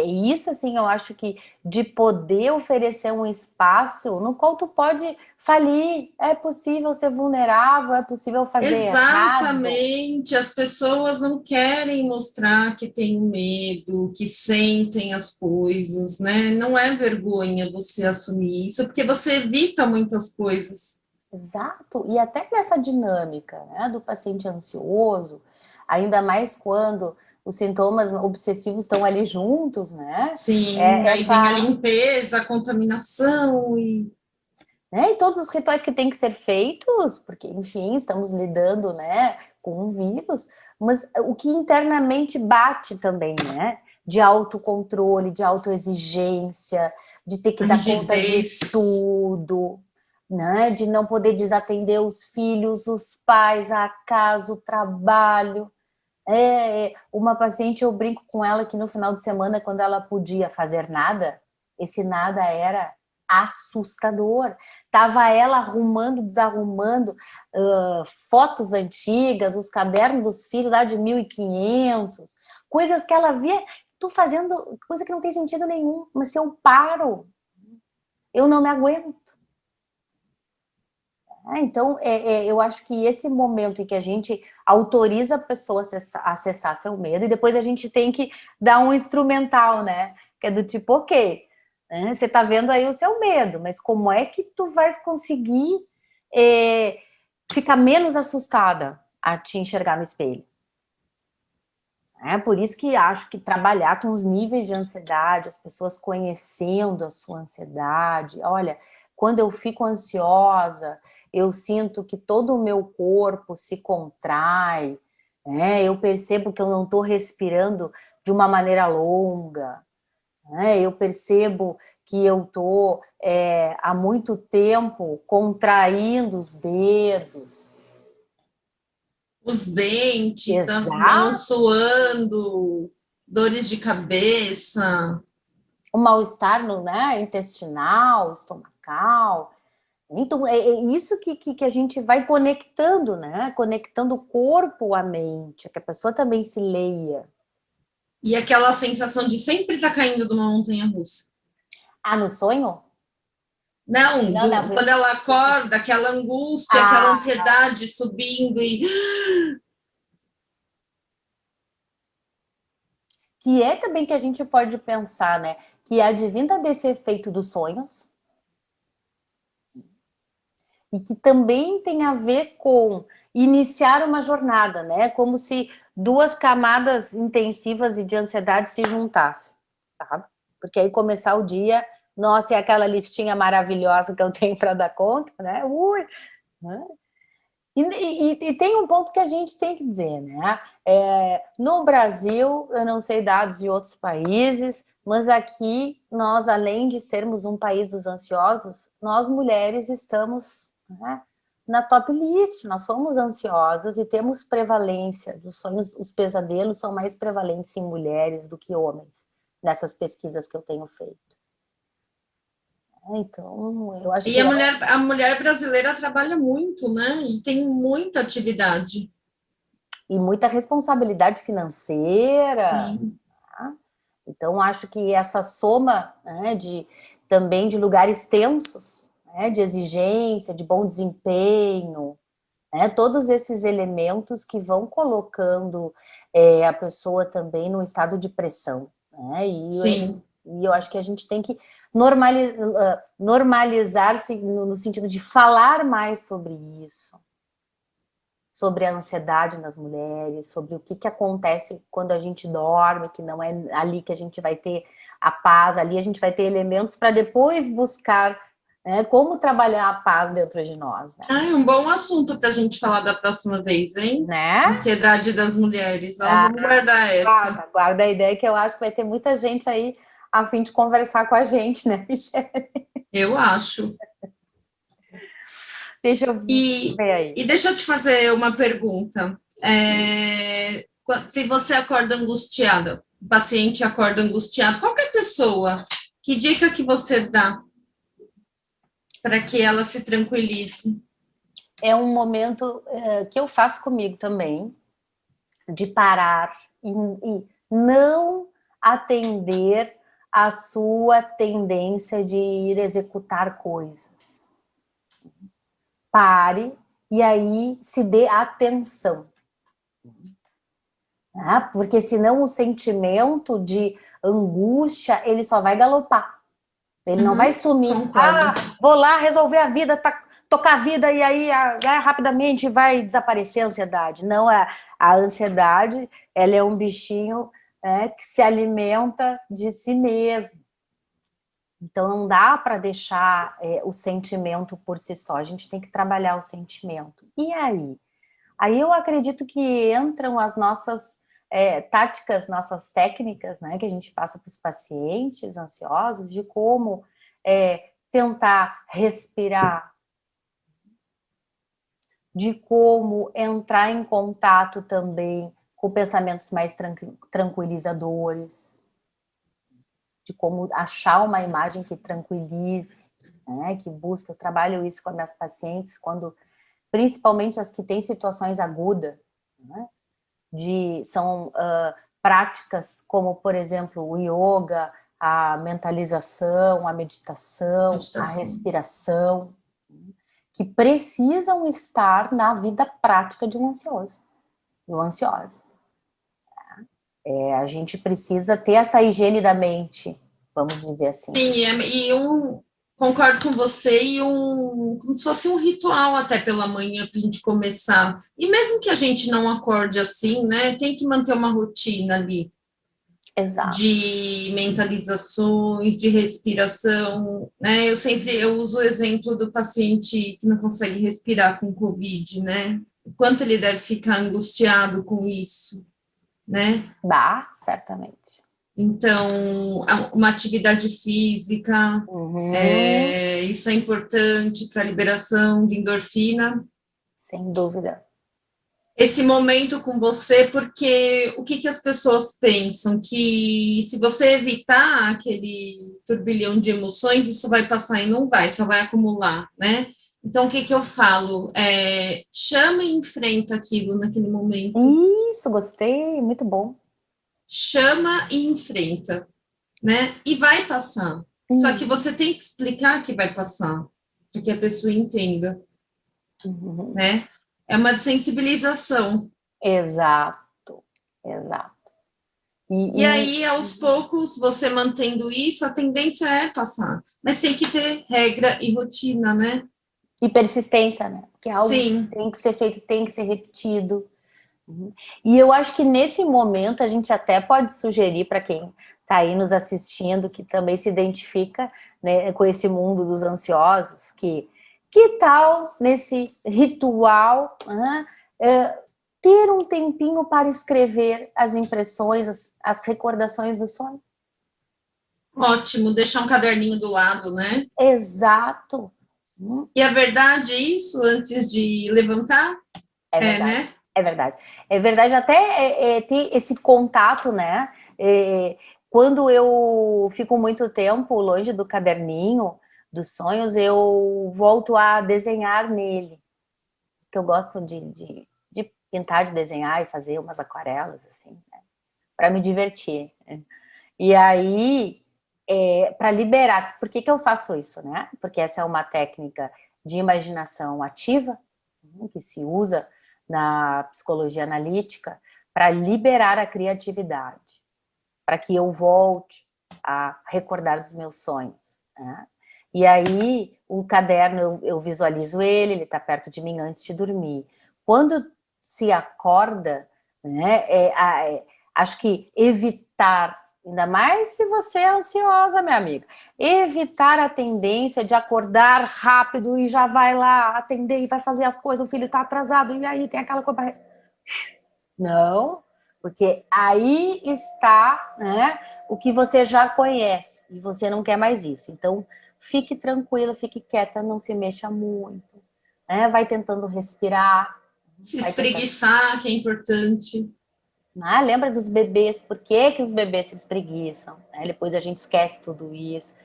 isso, assim, eu acho que de poder oferecer um espaço no qual tu pode falir, é possível ser vulnerável, é possível fazer Exatamente, errado. as pessoas não querem mostrar que têm medo, que sentem as coisas, né? Não é vergonha você assumir isso, porque você evita muitas coisas. Exato, e até nessa dinâmica, né, do paciente ansioso, ainda mais quando os sintomas obsessivos estão ali juntos, né? Sim, aí vem a limpeza, a contaminação e... Né, e todos os rituais que têm que ser feitos, porque, enfim, estamos lidando, né, com um vírus, mas o que internamente bate também, né? De autocontrole, de autoexigência, de ter que dar conta de tudo, né? De não poder desatender os filhos, os pais, a casa, o trabalho. Uma paciente, eu brinco com ela que no final de semana, quando ela podia fazer nada, esse nada era assustador. Tava ela arrumando, desarrumando fotos antigas, os cadernos dos filhos lá de 1500, coisas que ela via, tô fazendo coisa que não tem sentido nenhum, mas se eu paro, eu não me aguento. Então, eu acho que esse momento em que a gente autoriza a pessoa a acessar seu medo, e depois a gente tem que dar um instrumental, né? Que é do tipo, ok, né? Você tá vendo aí o seu medo, mas como é que tu vai conseguir ficar menos assustada a te enxergar no espelho? Por isso que acho que trabalhar com os níveis de ansiedade, as pessoas conhecendo a sua ansiedade, olha, quando eu fico ansiosa, eu sinto que todo o meu corpo se contrai, né? Eu percebo que eu não estou respirando de uma maneira longa, né? Eu percebo que eu estou há muito tempo contraindo os dedos. Os dentes, Exato. as mãos suando, dores de cabeça. O mal-estar intestinal, estomacal. Então, é isso que a gente vai conectando, né? Conectando o corpo à mente, que a pessoa também se leia. E aquela sensação de sempre estar caindo de uma montanha-russa. No sonho? Não, quando ela acorda, aquela angústia, aquela ansiedade subindo e... Que é também que a gente pode pensar, né? Que advinda desse efeito dos sonhos e que também tem a ver com iniciar uma jornada, né? Como se 2 camadas intensivas e de ansiedade se juntassem, tá? Porque aí começar o dia, nossa, é aquela listinha maravilhosa que eu tenho para dar conta, né? E tem um ponto que a gente tem que dizer, né? No Brasil, eu não sei dados de outros países, mas aqui nós, além de sermos um país dos ansiosos, nós mulheres estamos, né, na top list. Nós somos ansiosas e temos prevalência dos sonhos, os pesadelos são mais prevalentes em mulheres do que homens, nessas pesquisas que eu tenho feito. Então, eu acho E que a mulher brasileira trabalha muito, né? E tem muita atividade. e muita responsabilidade financeira. Sim. Tá? Então, acho que essa soma, né, também de lugares tensos, né, de exigência, de bom desempenho, né, todos esses elementos que vão colocando a pessoa também num estado de pressão. Né, Sim. e eu acho que a gente tem que normalizar-se no sentido de falar mais sobre isso, sobre a ansiedade nas mulheres, sobre o que acontece quando a gente dorme, que não é ali que a gente vai ter a paz, ali a gente vai ter elementos para depois buscar, né, como trabalhar a paz dentro de nós. Né? Ah, é um bom assunto para a gente falar da próxima vez, hein? Né? Ansiedade das mulheres. Ó, vamos guardar essa. Guarda a ideia que eu acho que vai ter muita gente aí a fim de conversar com a gente, né, Michelle? Eu acho. Deixa eu ver aí. E deixa eu te fazer uma pergunta. Se você acorda angustiada, o paciente acorda angustiado, qualquer pessoa, que dica que você dá para que ela se tranquilize? É um momento que eu faço comigo também, de parar e não atender a sua tendência de ir executar coisas. Pare e aí se dê atenção. Porque senão o sentimento de angústia, ele só vai galopar. Ele não vai sumir. Concordo. Vou lá resolver a vida, tocar a vida e aí rapidamente vai desaparecer a ansiedade. Não, a ansiedade, ela é um bichinho que se alimenta de si mesmo. Então não dá para deixar o sentimento por si só. A gente tem que trabalhar o sentimento. E aí? Aí eu acredito que entram as nossas táticas, nossas técnicas, né, que a gente passa para os pacientes ansiosos, de como tentar respirar, de como entrar em contato também com pensamentos mais tranquilizadores, de como achar uma imagem que tranquilize, né, que busque. Eu trabalho isso com as minhas pacientes, principalmente as que têm situações agudas, né, são práticas como, por exemplo, o yoga, a mentalização, a meditação, a respiração, que precisam estar na vida prática de um ansioso, de uma ansiosa. A gente precisa ter essa higiene da mente, vamos dizer assim. Sim, concordo com você, como se fosse um ritual até pela manhã para a gente começar. E mesmo que a gente não acorde assim, né, tem que manter uma rotina ali. Exato. De mentalizações, de respiração, né? Eu uso o exemplo do paciente que não consegue respirar com Covid, né? O quanto ele deve ficar angustiado com isso, né? Certamente. Então, uma atividade física, isso é importante para a liberação de endorfina. Sem dúvida. Esse momento com você, porque o que as pessoas pensam? Que se você evitar aquele turbilhão de emoções, isso vai passar e não vai, só vai acumular, né? Então, o que eu falo? Chama e enfrenta aquilo naquele momento. Isso, gostei, muito bom. Chama e enfrenta, né? E vai passar. Só que você tem que explicar que vai passar, para que a pessoa entenda, né? É uma desensibilização. Exato. E aí, aos poucos, você mantendo isso, a tendência é passar. Mas tem que ter regra e rotina, né? E persistência, né? Que é algo Sim. que tem que ser feito, tem que ser repetido. E eu acho que nesse momento a gente até pode sugerir para quem está aí nos assistindo, que também se identifica, né, com esse mundo dos ansiosos, que Que tal, nesse ritual, ter um tempinho para escrever as impressões, as recordações do sonho? Ótimo, deixar um caderninho do lado, né? Exato. E a verdade é isso, antes de levantar? É verdade. Né? É verdade. É verdade até ter esse contato, né? Quando eu fico muito tempo longe do caderninho dos sonhos, eu volto a desenhar nele. Que eu gosto de pintar, de desenhar e fazer umas aquarelas, assim, né? Para me divertir. Né? E aí, para liberar, por que eu faço isso, né? Porque essa é uma técnica de imaginação ativa, que se usa na psicologia analítica, para liberar a criatividade, para que eu volte a recordar dos meus sonhos. Né? E aí, o caderno, eu visualizo ele está perto de mim antes de dormir. Quando se acorda, né, acho que evitar, ainda mais se você é ansiosa, minha amiga, evitar a tendência de acordar rápido e já vai lá atender e vai fazer as coisas, o filho está atrasado, e aí tem aquela coisa. Não, porque aí está, né, o que você já conhece e você não quer mais isso. Então, fique tranquila, fique quieta, não se mexa muito, né? Vai tentando respirar. Se espreguiçar, que é importante. Ah, lembra dos bebês, por que os bebês se espreguiçam? Né? Depois a gente esquece tudo isso.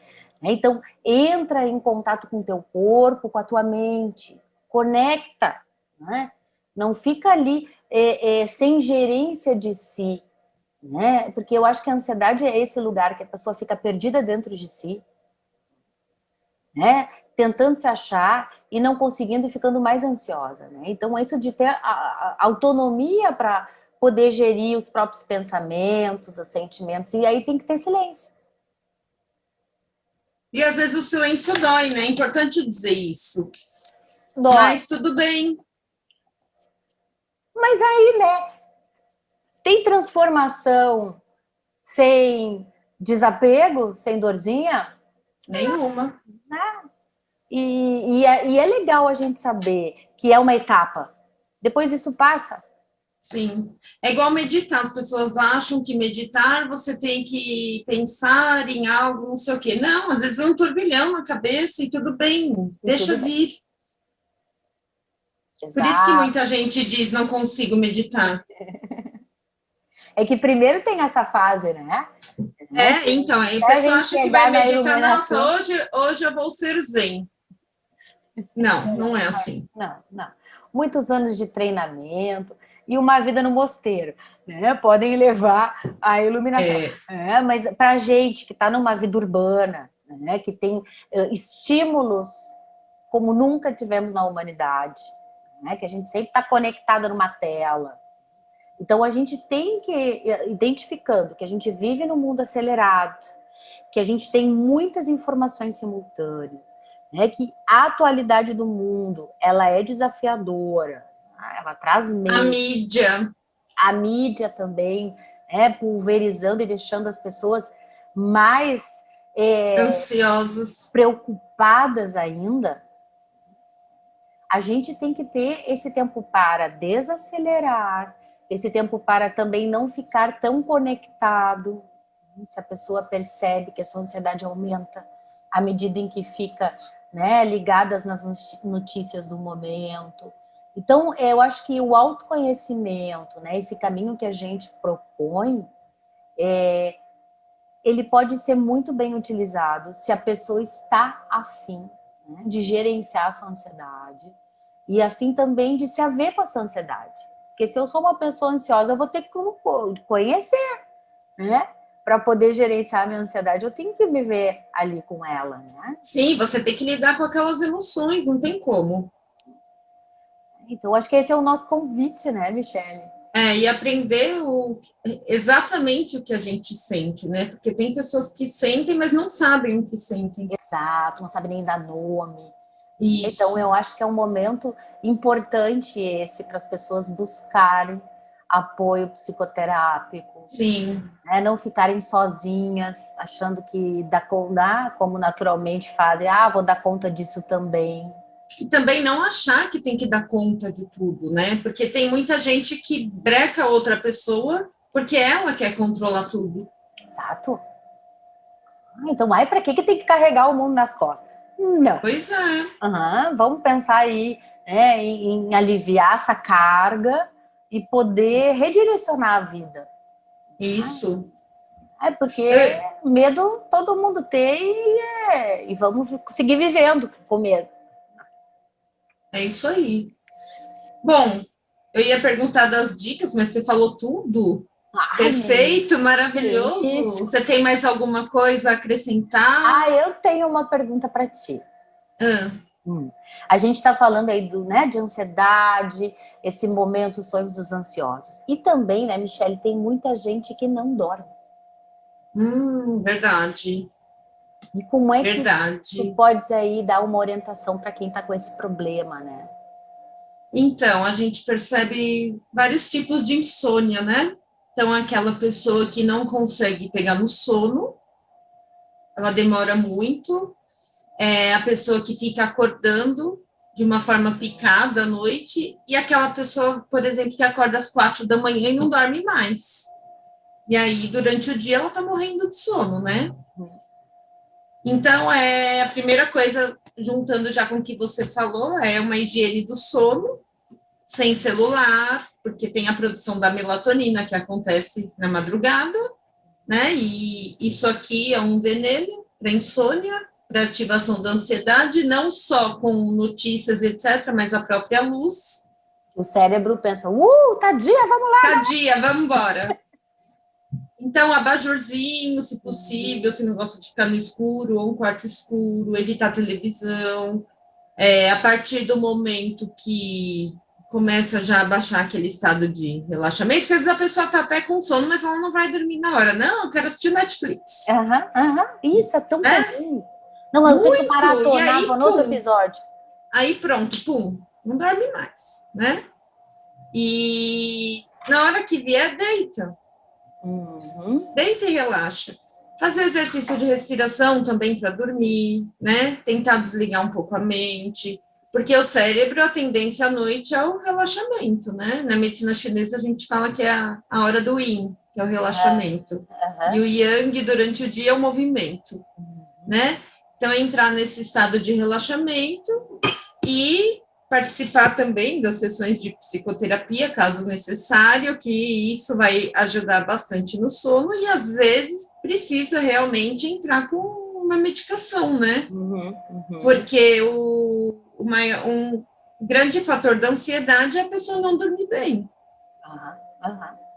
Então, entra em contato com o teu corpo, com a tua mente, conecta, né? Não fica ali sem gerência de si, né? Porque eu acho que a ansiedade é esse lugar que a pessoa fica perdida dentro de si, né? Tentando se achar e não conseguindo e ficando mais ansiosa, né? Então, isso de ter a autonomia para poder gerir os próprios pensamentos, os sentimentos, e aí tem que ter silêncio. E às vezes o silêncio dói, né? É importante dizer isso. Dói. Mas tudo bem. Mas aí, né? Tem transformação sem desapego, sem dorzinha? Nenhuma. E é legal a gente saber que é uma etapa. Depois isso passa. Sim. É igual meditar. As pessoas acham que meditar você tem que pensar em algo, não sei o quê. Não, às vezes vem um turbilhão na cabeça e tudo bem, deixa vir. Exato. Por isso que muita gente diz não consigo meditar. É que primeiro tem essa fase, né? Então, aí a a pessoa gente acha que vai chegar na meditar, nossa, iluminação. hoje eu vou ser o zen. Não, não é assim. Não. Muitos anos de treinamento e uma vida no mosteiro, né? Podem levar à iluminação. Mas para gente que está numa vida urbana, né? Que tem estímulos como nunca tivemos na humanidade, né? Que a gente sempre está conectada numa tela. Então a gente tem que identificando que a gente vive num mundo acelerado, que a gente tem muitas informações simultâneas, né? Que a atualidade do mundo ela é desafiadora, ela traz medo. A mídia também, pulverizando e deixando as pessoas mais ansiosas, preocupadas ainda. A gente tem que ter esse tempo para desacelerar, esse tempo para também não ficar tão conectado. Se a pessoa percebe que a sua ansiedade aumenta à medida em que fica, né, ligadas nas notícias do momento. Então, eu acho que o autoconhecimento, né, esse caminho que a gente propõe, ele pode ser muito bem utilizado se a pessoa está afim, né, de gerenciar a sua ansiedade e afim também de se haver com essa ansiedade. Porque se eu sou uma pessoa ansiosa, eu vou ter que conhecer, né? Para poder gerenciar a minha ansiedade, eu tenho que me ver ali com ela, né? Sim, você tem que lidar com aquelas emoções, não tem como. Então, acho que esse é o nosso convite, né, Michele? E aprender exatamente o que a gente sente, né? Porque tem pessoas que sentem, mas não sabem o que sentem. Exato, não sabe nem dar nome. Isso. Então, eu acho que é um momento importante esse para as pessoas buscarem apoio psicoterápico. Sim. Né? Não ficarem sozinhas, achando que dá, como naturalmente fazem, vou dar conta disso também. E também não achar que tem que dar conta de tudo, né? Porque tem muita gente que breca outra pessoa porque ela quer controlar tudo. Exato. Então, aí, para que tem que carregar o mundo nas costas? Não. Pois é. Vamos pensar aí, né, em aliviar essa carga e poder redirecionar a vida. Isso. Porque medo todo mundo tem e vamos seguir vivendo com medo. É isso aí. Bom, eu ia perguntar das dicas, mas você falou tudo. Perfeito, maravilhoso. Você tem mais alguma coisa a acrescentar? Eu tenho uma pergunta para ti. Ah. A gente está falando aí de ansiedade, esse momento, sonhos dos ansiosos. E também, né, Michele, tem muita gente que não dorme. Verdade. E como é que tu podes aí dar uma orientação para quem está com esse problema, né? Então, a gente percebe vários tipos de insônia, né? Então, aquela pessoa que não consegue pegar no sono, ela demora muito. É a pessoa que fica acordando de uma forma picada à noite, e aquela pessoa, por exemplo, que acorda às 4 da manhã e não dorme mais. E aí, durante o dia, ela tá morrendo de sono, né? Então, a primeira coisa, juntando já com o que você falou, é uma higiene do sono, sem celular, porque tem a produção da melatonina que acontece na madrugada, né? E isso aqui é um veneno para insônia, para ativação da ansiedade, não só com notícias, etc., mas a própria luz. O cérebro pensa, tá dia, vamos lá! Tá dia, vamos embora. Então, abajurzinho, se possível, se não gosta de ficar no escuro, ou um quarto escuro, evitar televisão. A partir do momento que começa já a baixar aquele estado de relaxamento, porque às vezes a pessoa tá até com sono, mas ela não vai dormir na hora. Não, eu quero assistir Netflix. Isso é tão comum. Não, eu tenho que maratonar para outro episódio. Aí pronto, pum, não dorme mais, né? E na hora que vier, deita. Deita e relaxa. Fazer exercício de respiração também para dormir, né? Tentar desligar um pouco a mente, porque o cérebro, a tendência à noite é o relaxamento, né? Na medicina chinesa a gente fala que é a hora do yin, que é o relaxamento. E o yang durante o dia é o movimento, né? Então, entrar nesse estado de relaxamento e participar também das sessões de psicoterapia, caso necessário, que isso vai ajudar bastante no sono e, às vezes, precisa realmente entrar com uma medicação, né? Porque um grande fator da ansiedade é a pessoa não dormir bem.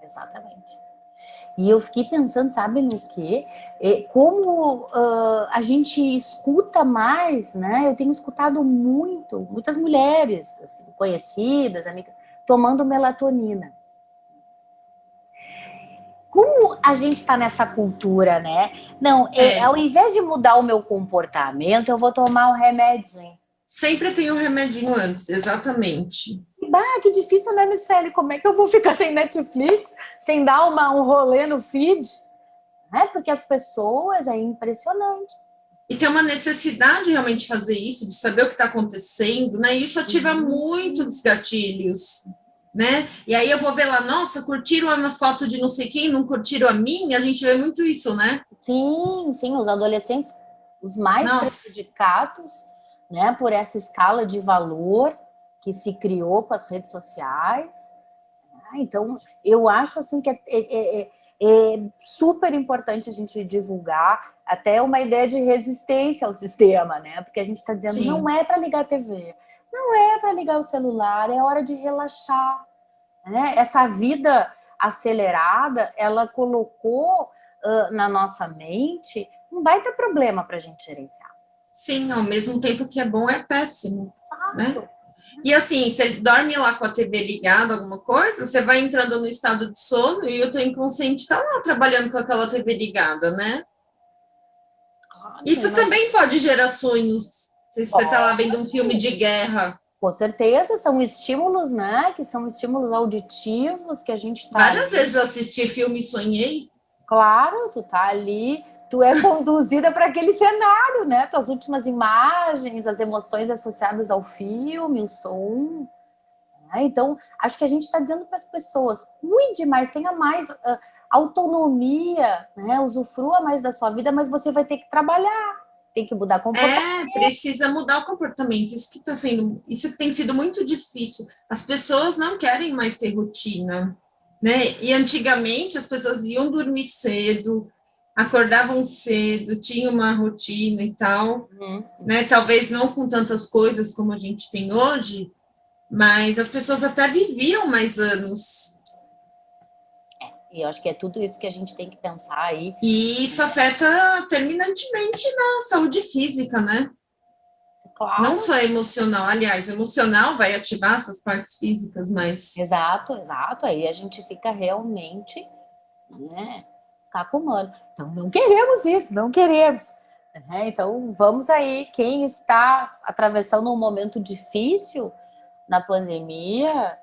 Exatamente. E eu fiquei pensando, sabe no quê? Como a gente escuta mais, né? Eu tenho escutado muitas mulheres assim, conhecidas, amigas, tomando melatonina. Como a gente está nessa cultura, né? Não, ao invés de mudar o meu comportamento, eu vou tomar um remedinho. Sempre tem um remedinho antes, exatamente. Que difícil, né, Michele? Como é que eu vou ficar sem Netflix, sem dar um rolê no feed? Porque as pessoas, é impressionante. E tem uma necessidade realmente de fazer isso, de saber o que está acontecendo, né? E isso ativa muito os gatilhos, né? E aí eu vou ver lá, nossa, curtiram a minha foto de não sei quem, não curtiram a minha, a gente vê muito isso, né? Sim, os adolescentes, os mais prejudicados, né, por essa escala de valor que se criou com as redes sociais. Então, eu acho assim que é super importante a gente divulgar até uma ideia de resistência ao sistema, né? Porque a gente está dizendo, não é para ligar a TV, não é para ligar o celular, é hora de relaxar, né? Essa vida acelerada, ela colocou na nossa mente um baita problema para a gente gerenciar. Sim, ao mesmo tempo que é bom, é péssimo, né? E assim, você dorme lá com a TV ligada, alguma coisa, você vai entrando no estado de sono e o teu inconsciente está lá trabalhando com aquela TV ligada, né? Isso também pode gerar sonhos. Se você está lá vendo um filme de guerra. Com certeza, são estímulos, né? Que são estímulos auditivos que a gente tá Várias vezes eu assisti filme e sonhei. Claro, tu tá ali, tu é conduzida para aquele cenário, né? Tuas últimas imagens, as emoções associadas ao filme, o som. Né? Então, acho que a gente está dizendo para as pessoas, cuide mais, tenha mais autonomia, né? Usufrua mais da sua vida, mas você vai ter que trabalhar, tem que mudar comportamento. Precisa mudar o comportamento. Isso que tem sido muito difícil. As pessoas não querem mais ter rotina, né? E antigamente as pessoas iam dormir cedo, acordavam cedo, tinham uma rotina e tal, né? Talvez não com tantas coisas como a gente tem hoje, mas as pessoas até viviam mais anos. E eu acho que é tudo isso que a gente tem que pensar aí. E isso afeta terminantemente na saúde física, né? Claro. Não só emocional, aliás, o emocional vai ativar essas partes físicas, mas... Exato. Aí a gente fica realmente, né, cacumando. Então, não queremos isso, não queremos. Então, vamos aí, quem está atravessando um momento difícil na pandemia,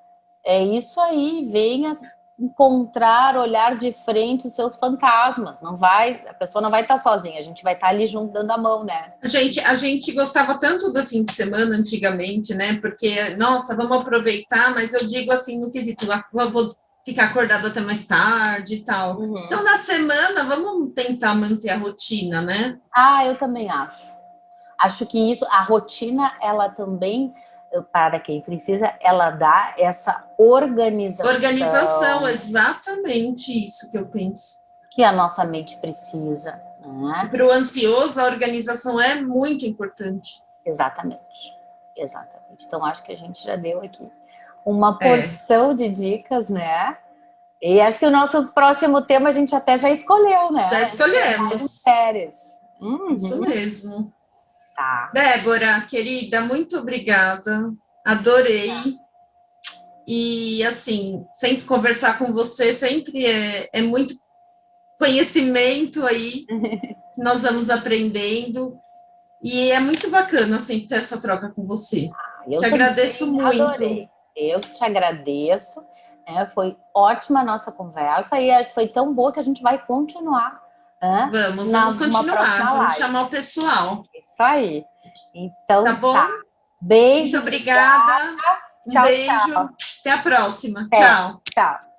é isso aí, venha encontrar, olhar de frente os seus fantasmas. A pessoa não vai estar sozinha, a gente vai estar ali junto, dando a mão, né? A gente gostava tanto do fim de semana antigamente, né? Porque, nossa, vamos aproveitar, mas eu digo assim, no quesito, vou ficar acordado até mais tarde e tal. Então, na semana, vamos tentar manter a rotina, né? Eu também acho. Acho que isso, a rotina, ela também, para quem precisa, ela dá essa organização. Organização, exatamente isso que eu penso. Que a nossa mente precisa. Né? Para o ansioso, a organização é muito importante. Exatamente. Então, acho que a gente já deu aqui uma porção de dicas, né? E acho que o nosso próximo tema a gente até já escolheu, né? Já escolhemos. Séries. Isso mesmo. Tá. Débora, querida, muito obrigada. Adorei. E, assim, sempre conversar com você sempre é muito conhecimento aí que nós vamos aprendendo. E é muito bacana sempre ter essa troca com você. Te agradeço muito. Adorei. Eu que te agradeço. Foi ótima a nossa conversa e foi tão boa que a gente vai continuar. Vamos continuar. Vamos chamar o pessoal. Isso aí. Então, tá bom? Beijo. Muito obrigada. Um beijo. Tchau. Até a próxima. Tchau. Tchau.